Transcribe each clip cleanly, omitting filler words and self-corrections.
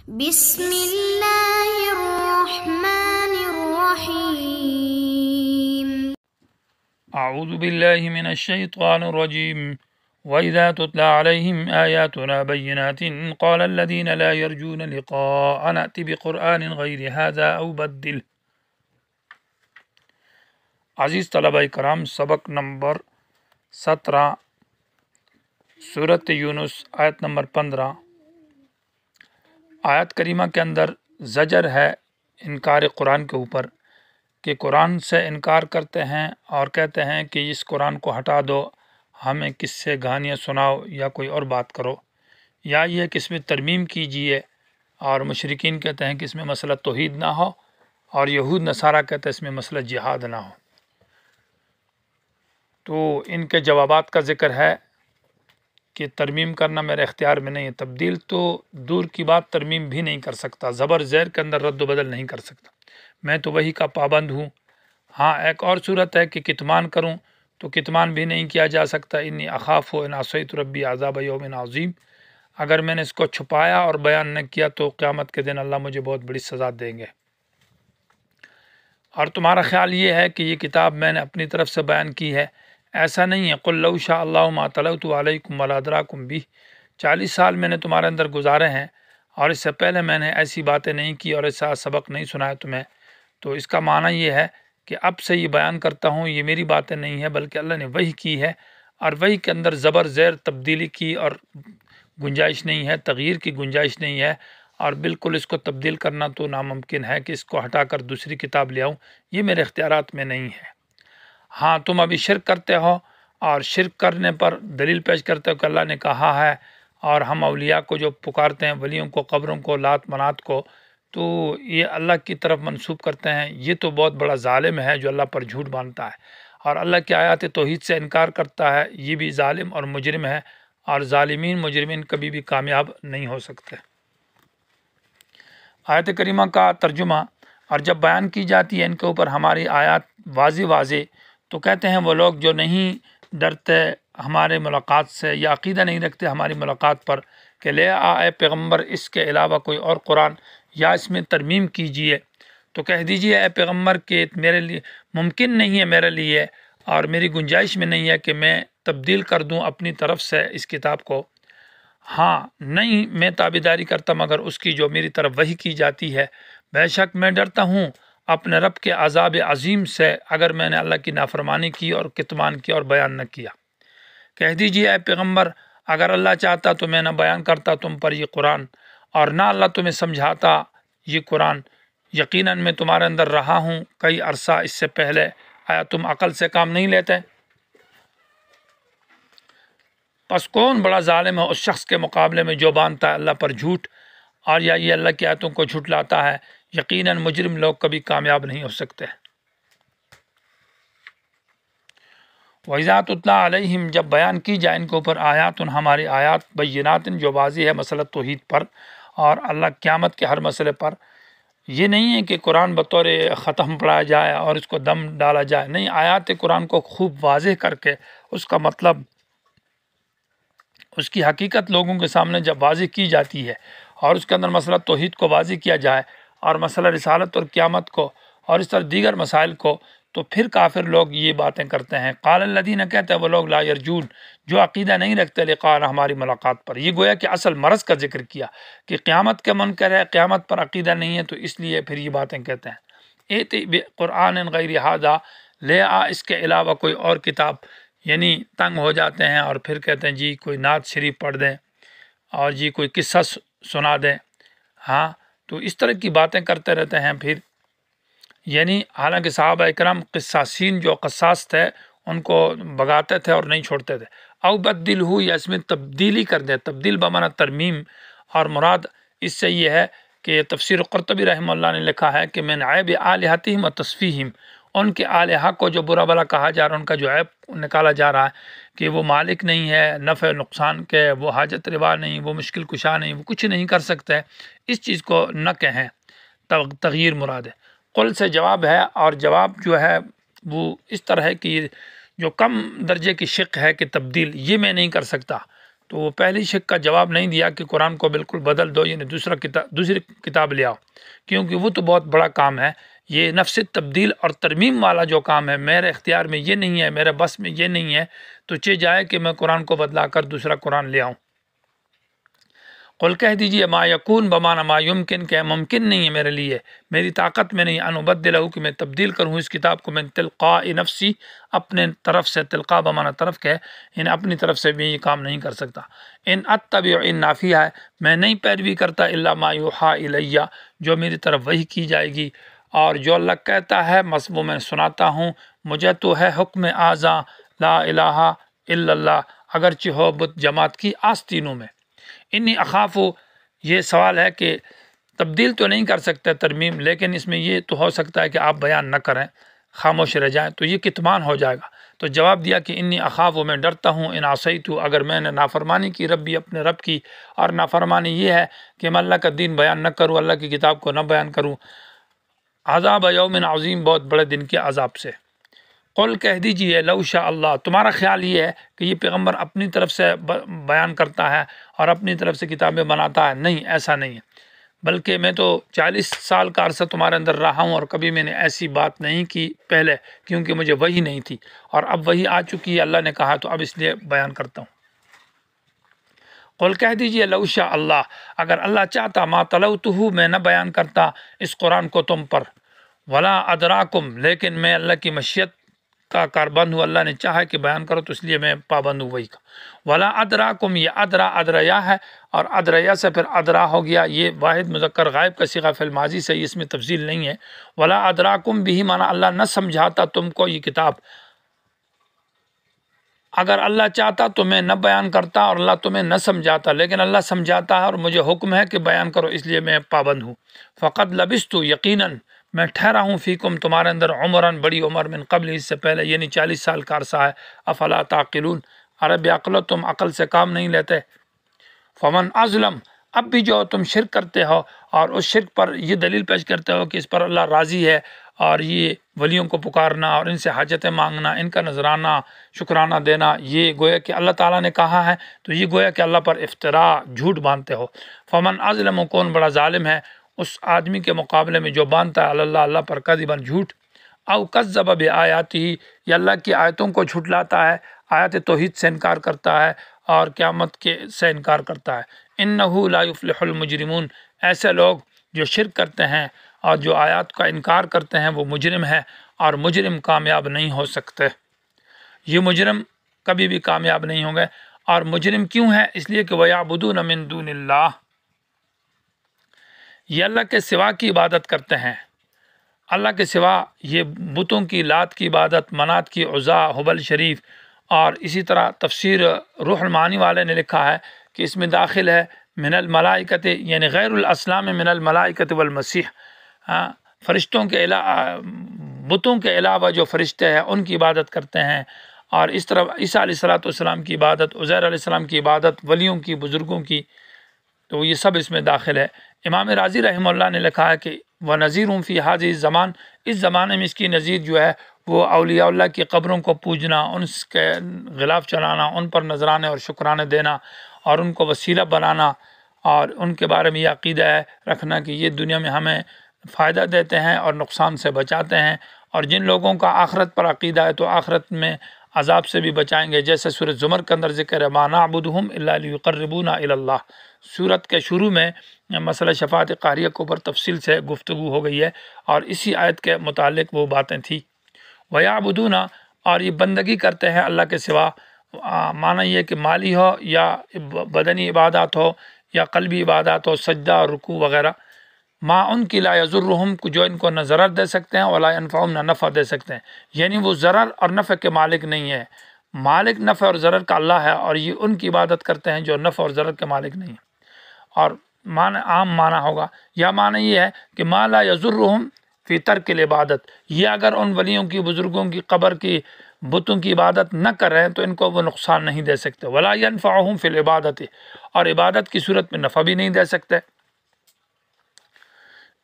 بسم اللہ الرحمن الرحیم۔ اعوذ باللہ من الشیطان الرجیم وَإِذَا تُتْلَى عَلَيْهِمْ آيَاتُنَا بَيِّنَاتٍ قَالَ الَّذِينَ لَا يَرْجُونَ لِقَاءَنَا ائْتِ بِقُرْآنٍ غَيْرِ هَذَا أَوْ بَدِّلْهُ۔ عزیز طلبہ کرام، سبق نمبر 17 سورۃ یونس آیت نمبر 15۔ آیت کریمہ کے اندر زجر ہے انکار قرآن کے اوپر، کہ قرآن سے انکار کرتے ہیں اور کہتے ہیں کہ اس قرآن کو ہٹا دو، ہمیں کس سے گانیاں سناؤ یا کوئی اور بات کرو، یا یہ کہ اس میں ترمیم کیجئے، اور مشرکین کہتے ہیں کہ اس میں مسئلہ توحید نہ ہو، اور یہود نصارہ کہتے ہیں اس میں مسئلہ جہاد نہ ہو۔ تو ان کے جوابات کا ذکر ہے کہ ترمیم کرنا میرے اختیار میں نہیں ہے، تبدیل تو دور کی بات ترمیم بھی نہیں کر سکتا، زبر زیر کے اندر رد و بدل نہیں کر سکتا، میں تو وہی کا پابند ہوں۔ ہاں ایک اور صورت ہے کہ کتمان کروں تو کتمان بھی نہیں کیا جا سکتا، انی اخاف ان عصیت ربی عذاب یوم عظیم، اگر میں نے اس کو چھپایا اور بیان نہ کیا تو قیامت کے دن اللہ مجھے بہت بڑی سزا دیں گے۔ اور تمہارا خیال یہ ہے کہ یہ کتاب میں نے اپنی طرف سے بیان کی ہے، ایسا نہیں ہے۔ قل لو شاء اللہ ما تلوت علیکم ولا ادراکم بہ، 40 سال میں نے تمہارے اندر گزارے ہیں اور اس سے پہلے میں نے ایسی باتیں نہیں کی اور ایسا سبق نہیں سنایا تمہیں، تو اس کا معنی یہ ہے کہ اب سے یہ بیان کرتا ہوں، یہ میری باتیں نہیں ہے بلکہ اللہ نے وحی کی ہے، اور وحی کے اندر زبر زیر تبدیلی کی اور گنجائش نہیں ہے، تغییر کی گنجائش نہیں ہے، اور بالکل اس کو تبدیل کرنا تو ناممکن ہے کہ اس کو ہٹا کر دوسری کتاب لے آؤں، یہ میرے اختیارات میں نہیں ہے۔ ہاں تم ابھی شرک کرتے ہو، اور شرک کرنے پر دلیل پیش کرتے ہو کہ اللہ نے کہا ہے، اور ہم اولیاء کو جو پکارتے ہیں، ولیوں کو، قبروں کو، لات منات کو، تو یہ اللہ کی طرف منسوب کرتے ہیں، یہ تو بہت بڑا ظالم ہے جو اللہ پر جھوٹ باندھتا ہے، اور اللہ کی آیات توحید سے انکار کرتا ہے، یہ بھی ظالم اور مجرم ہے، اور ظالمین مجرمین کبھی بھی کامیاب نہیں ہو سکتے۔ آیت کریمہ کا ترجمہ، اور جب بیان کی جاتی ہے ان کے اوپر ہماری آیات واضح واضح، تو کہتے ہیں وہ لوگ جو نہیں ڈرتے ہمارے ملاقات سے یا عقیدہ نہیں رکھتے ہماری ملاقات پر کہ لے اے پیغمبر اس کے علاوہ کوئی اور قرآن یا اس میں ترمیم کیجئے، تو کہہ دیجئے اے پیغمبر کہ میرے لیے ممکن نہیں ہے، میرے لیے اور میری گنجائش میں نہیں ہے کہ میں تبدیل کر دوں اپنی طرف سے اس کتاب کو۔ ہاں نہیں میں تابعداری کرتا مگر اس کی جو میری طرف وحی کی جاتی ہے، بے شک میں ڈرتا ہوں اپنے رب کے عذاب عظیم سے اگر میں نے اللہ کی نافرمانی کی اور کتمان کیا اور بیان نہ کیا۔ کہہ دیجئے اے پیغمبر اگر اللہ چاہتا تو میں نہ بیان کرتا تم پر یہ قرآن، اور نہ اللہ تمہیں سمجھاتا یہ قرآن، یقیناً میں تمہارے اندر رہا ہوں کئی عرصہ اس سے پہلے، آیا تم عقل سے کام نہیں لیتے؟ پس کون بڑا ظالم ہے اس شخص کے مقابلے میں جو باندھتا ہے اللہ پر جھوٹ اور یا یہ اللہ کی آیتوں کو جھٹلاتا ہے، یقیناً مجرم لوگ کبھی کامیاب نہیں ہو سکتے۔ وَإِذَا تُتْلَى عَلَيْهِمْ، جب بیان کی جائے ان کے اوپر آیات، ہماری آیات بینات جو واضح ہے مسئلہ توحید پر اور اللہ قیامت کے ہر مسئلے پر، یہ نہیں ہے کہ قرآن بطور ختم پڑھایا جائے اور اس کو دم ڈالا جائے، نہیں، آیات قرآن کو خوب واضح کر کے اس کا مطلب، اس کی حقیقت لوگوں کے سامنے جب واضح کی جاتی ہے اور اس کے اندر مسئلہ توحید کو واضح کیا جائے اور مسئلہ رسالت اور قیامت کو اور اس طرح دیگر مسائل کو، تو پھر کافر لوگ یہ باتیں کرتے ہیں۔ قال الذین، کہتے ہیں وہ لوگ لا یرجون، جو عقیدہ نہیں رکھتے لقاءنا، ہماری ملاقات پر۔ یہ گویا کہ اصل مرض کا ذکر کیا کہ قیامت کے منکر ہے، قیامت پر عقیدہ نہیں ہے، تو اس لیے پھر یہ باتیں کہتے ہیں۔ ایتی بقرآن غیر ھذا، لے آ اس کے علاوہ کوئی اور کتاب، یعنی تنگ ہو جاتے ہیں اور پھر کہتے ہیں جی کوئی نعت شریف پڑھ دیں اور جی کوئی قصہ سنا دیں، ہاں تو اس طرح کی باتیں کرتے رہتے ہیں پھر، یعنی حالانکہ صحابہ اکرام قصاصین جو قصاص تھے ان کو بگاتے تھے اور نہیں چھوڑتے تھے۔ او بدل ہو، یا اس میں تبدیلی کر دیں، تبدیل بمعنی ترمیم، اور مراد اس سے یہ ہے کہ تفسیر قرطبی رحمہ اللہ نے لکھا ہے کہ من عیب آلہتہم و تصفیہم، ان کے آلہہ کو جو برا بلا کہا جا رہا ہے، ان کا جو عیب نکالا جا رہا ہے کہ وہ مالک نہیں ہے نفع نقصان کے، وہ حاجت روا نہیں، وہ مشکل کشا نہیں، وہ کچھ نہیں کر سکتے، اس چیز کو نہ کہیں، تغییر مراد ہے۔ قل سے جواب ہے، اور جواب جو ہے وہ اس طرح ہے کہ جو کم درجے کی شق ہے کہ تبدیل یہ میں نہیں کر سکتا، تو وہ پہلی شک کا جواب نہیں دیا کہ قرآن کو بالکل بدل دو، یعنی دوسری کتاب لے آؤ، کیونکہ وہ تو بہت بڑا کام ہے۔ یہ نفس تبدیل اور ترمیم والا جو کام ہے میرے اختیار میں یہ نہیں ہے، میرے بس میں یہ نہیں ہے، تو جائے کہ میں قرآن کو بدلا کر دوسرا قرآن لے آؤں۔ قل کہہ دیجئے ما یکون بمانا ما یمکن، کہ ممکن نہیں ہے میرے لیے، میری طاقت میں نہیں، ان ابدلہ، کہ میں تبدیل کروں اس کتاب کو، من تلقاء نفسی، اپنے طرف سے، تلقاء بمانا طرف کے، یعنی اپنی طرف سے بھی یہ کام نہیں کر سکتا۔ ان اتبع، ان نافیہ ہے، میں نہیں پیروی کرتا، الا ما یوحا الیہ، جو میری طرف وحی کی جائے گی، اور جو اللہ کہتا ہے بس وہ میں سناتا ہوں۔ مجھے تو ہے حکم اعظا لا الہ الا اللہ، اگرچہ ہو بت جماعت کی آستینوں میں۔ انی اخاف، یہ سوال ہے کہ تبدیل تو نہیں کر سکتے ترمیم، لیکن اس میں یہ تو ہو سکتا ہے کہ آپ بیان نہ کریں، خاموش رہ جائیں، تو یہ کتمان ہو جائے گا۔ تو جواب دیا کہ انی اخاف، میں ڈرتا ہوں، ان عصیت، اگر میں نے نافرمانی کی ربی، اپنے رب کی، اور نافرمانی یہ ہے کہ میں اللہ کا دین بیان نہ کروں، اللہ کی کتاب کو نہ بیان کروں، عذاب یوم عظیم، بہت بڑے دن کے عذاب سے۔ قل کہہ دیجئے لو شاء اللہ، تمہارا خیال یہ ہے کہ یہ پیغمبر اپنی طرف سے بیان کرتا ہے اور اپنی طرف سے کتابیں بناتا ہے؟ نہیں، ایسا نہیں ہے، بلکہ میں تو 40 سال کا عرصہ تمہارے اندر رہا ہوں، اور کبھی میں نے ایسی بات نہیں کی پہلے، کیونکہ مجھے وحی نہیں تھی، اور اب وحی آ چکی ہے، اللہ نے کہا تو اب اس لیے بیان کرتا ہوں۔ قل کہہ دیجئے لو شاء اللہ، اگر اللہ چاہتا، ما تلوتہ، میں نہ بیان کرتا اس قرآن کو تم پر، ولا ادراکم، لیکن میں اللہ کی مشیت کا کاربند ہوں، اللہ نے چاہا کہ بیان کرو تو اس لیے میں پابند ہوں وہی کا۔ ولا ادراکم، یہ ادریا ہے، اور ادریا سے پھر ادرا ہو گیا، یہ واحد مذکر غائب کا صیغہ فعل ماضی سے، اس میں تفصیل نہیں ہے۔ ولا ادراکم بھی مانا اللہ نہ سمجھاتا تم کو یہ کتاب، اگر اللہ چاہتا تو میں نہ بیان کرتا اور اللہ تمہیں نہ سمجھاتا، لیکن اللہ سمجھاتا ہے اور مجھے حکم ہے کہ بیان کرو، اس لیے میں پابند ہوں۔ فقط لبثت، یقیناً میں ٹھہرا ہوں، فیکم تمہارے اندر، عمراً بڑی عمر، من قبل، اس سے پہلے، یعنی 40 سال کا عرصہ ہے۔ افلا تعقلون، ارے بے عقلو، تم عقل سے کام نہیں لیتے۔ فمن ازلم، اب بھی جو تم شرک کرتے ہو اور اس شرک پر یہ دلیل پیش کرتے ہو کہ اس پر اللہ راضی ہے، اور یہ ولیوں کو پکارنا اور ان سے حاجتیں مانگنا، ان کا نذرانہ شکرانہ دینا، یہ گویا کہ اللہ تعالیٰ نے کہا ہے، تو یہ گویا کہ اللہ پر افتراء، جھوٹ باندھتے ہو۔ فمن ازلم، کون بڑا ظالم ہے اس آدمی کے مقابلے میں جو باندھتا ہے اللہ پر کذباً، جھوٹ، او کذب بآیاتہ، یا اللہ کی آیتوں کو جھٹلاتا ہے، آیات توحید سے انکار کرتا ہے اور قیامت کے سے انکار کرتا ہے۔ انہ لا یفلح المجرمون، ایسے لوگ جو شرک کرتے ہیں اور جو آیات کا انکار کرتے ہیں وہ مجرم ہے، اور مجرم کامیاب نہیں ہو سکتے، یہ مجرم کبھی بھی کامیاب نہیں ہوں گے۔ اور مجرم کیوں ہے؟ اس لیے کہ وَيَعْبُدُونَ مِن دُونِ اللَّهِ، یہ اللہ کے سوا کی عبادت کرتے ہیں، اللہ کے سوا یہ بتوں کی، لات کی عبادت، منات کی، عزا، حبل شریف، اور اسی طرح تفسیر روح المعانی والے نے لکھا ہے کہ اس میں داخل ہے من الملائکۃ، یعنی غیر الاسلام من الملائکۃ والمسیح، فرشتوں کے علاوہ، بتوں کے علاوہ جو فرشتے ہیں ان کی عبادت کرتے ہیں، اور اس طرح عیسیٰ علیہ السلام کی عبادت، عزیر علیہ السلام کی عبادت، ولیوں کی، بزرگوں کی، تو یہ سب اس میں داخل ہے۔ امام رازی رحمہ اللہ نے لکھا ہے کہ وَنَذِيرٌ فِي هَذِهِ الزَّمَانِ، اس زمانے میں اس کی نظیر جو ہے وہ اولیاء اللہ کی قبروں کو پوجنا، ان کے غلاف چلانا، ان پر نذرانے اور شکرانے دینا، اور ان کو وسیلہ بنانا، اور ان کے بارے میں یہ عقیدہ ہے رکھنا کہ یہ دنیا میں ہمیں فائدہ دیتے ہیں اور نقصان سے بچاتے ہیں، اور جن لوگوں کا آخرت پر عقیدہ ہے تو آخرت میں عذاب سے بھی بچائیں گے، جیسے سورۃ زمر کے اندر ذکر ہے مَا نَعْبُدُهُمْ إِلَّا لِيُقَرِّبُونَا إِلَى اللَّهِ۔ سورت کے شروع میں مسئلہ شفاعت قہریہ کے اوپر تفصیل سے گفتگو ہو گئی ہے، اور اسی آیت کے متعلق وہ باتیں تھیں۔ وَيَعْبُدُونَ، اور یہ بندگی کرتے ہیں اللہ کے سوا، معنی یہ کہ مالی ہو یا بدنی عبادات ہو یا قلبی عبادات ہو، سجدہ اور رکوع وغیرہ، ما ان کی لا یضرہم، جو ان کو نہ ضرر دے سکتے ہیں، ولا ینفعہم، نہ نفع دے سکتے ہیں، یعنی وہ ضرر اور نفع کے مالک نہیں ہے، مالک نفع اور ضرر کا اللہ ہے، اور یہ ان کی عبادت کرتے ہیں جو نفع اور ضرر کے مالک نہیں ہیں۔ اور معنی عام معنی ہوگا، یا معنی یہ ہے کہ ما لا یضرہم فی ترک العبادت، یہ اگر ان ولیوں کی، بزرگوں کی، قبر کی، بتوں کی عبادت نہ کریں تو ان کو وہ نقصان نہیں دے سکتے، ولا ینفعہم فی العبادت، اور عبادت کی صورت میں نفع بھی نہیں دے سکتے۔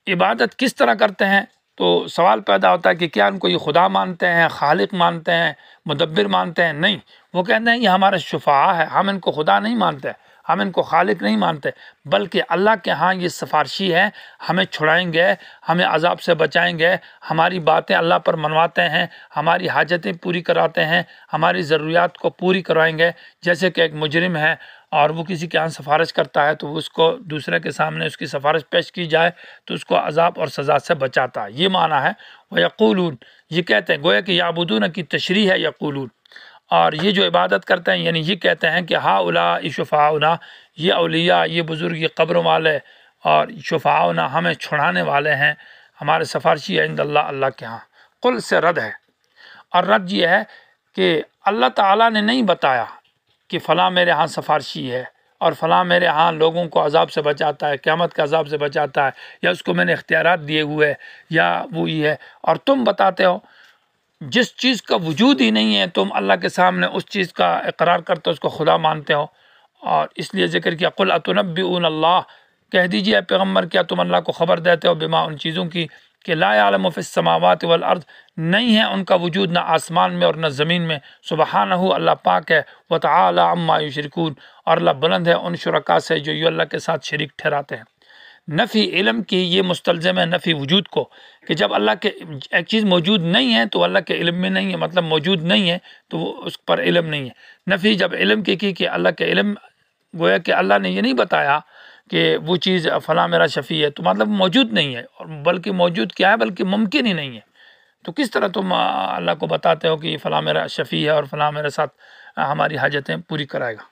عبادت کس طرح کرتے ہیں؟ تو سوال پیدا ہوتا ہے کہ کیا ان کو یہ خدا مانتے ہیں، خالق مانتے ہیں، مدبر مانتے ہیں؟ نہیں، وہ کہتے ہیں یہ ہمارے شفاعہ ہے، ہم ان کو خدا نہیں مانتے، ہم ان کو خالق نہیں مانتے، بلکہ اللہ کے ہاں یہ سفارشی ہیں، ہمیں چھڑائیں گے، ہمیں عذاب سے بچائیں گے، ہماری باتیں اللہ پر منواتے ہیں، ہماری حاجتیں پوری کراتے ہیں، ہماری ضروریات کو پوری کروائیں گے۔ جیسے کہ ایک مجرم ہے اور وہ کسی کے ہاں سفارش کرتا ہے تو اس کو دوسرے کے سامنے اس کی سفارش پیش کی جائے تو اس کو عذاب اور سزا سے بچاتا ہے، یہ معنی ہے۔ وَيَقُولُونَ، یہ کہتے ہیں، گویا کہ یعبدون کی تشریح ہے یقولون، اور یہ جو عبادت کرتے ہیں یعنی یہ کہتے ہیں کہ ہؤلاء شفعاؤنا، یہ اولیاء، یہ بزرگ، یہ قبروں والے اور شفعاؤنا ہمیں چھڑانے والے ہیں، ہمارے سفارشی عند اللہ، اللہ کے ہاں۔ قل سے رد ہے، اور رد یہ ہے کہ اللہ تعالیٰ نے نہیں بتایا کہ فلاں میرے ہاں سفارشی ہے اور فلاں میرے ہاں لوگوں کو عذاب سے بچاتا ہے، قیامت کے عذاب سے بچاتا ہے، یا اس کو میں نے اختیارات دیے ہوئے یا وہ یہ ہے، اور تم بتاتے ہو جس چیز کا وجود ہی نہیں ہے تم اللہ کے سامنے اس چیز کا اقرار کرتے ہو، اس کو خدا مانتے ہو۔ اور اس لیے ذکر کیا قل اتنبئون اللہ، کہہ دیجیے اے پیغمبر کیا تم اللہ کو خبر دیتے ہو بما، ان چیزوں کی کہ لا یعلم فی السماوات والارض، نہیں ہے ان کا وجود نہ آسمان میں اور نہ زمین میں، سبحانہ اللہ پاک ہے، وتعالی عما یشرکون، اور اللہ بلند ہے ان شرکاء سے جو یہ اللہ کے ساتھ شریک ٹھہراتے ہیں۔ نفی علم کی یہ مستلزم ہے نفی وجود کو، کہ جب اللہ کے ایک چیز موجود نہیں ہے تو اللہ کے علم میں نہیں ہے، مطلب موجود نہیں ہے تو وہ اس پر علم نہیں ہے۔ نفی جب علم کی کہ اللہ کے علم، گویا کہ اللہ نے یہ نہیں بتایا کہ وہ چیز فلاں میرا شفیع ہے تو مطلب موجود نہیں ہے، اور بلکہ موجود کیا ہے، بلکہ ممکن ہی نہیں ہے، تو کس طرح تم اللہ کو بتاتے ہو کہ فلاں میرا شفیع ہے اور فلاں میرے ساتھ ہماری حاجتیں پوری کرائے گا؟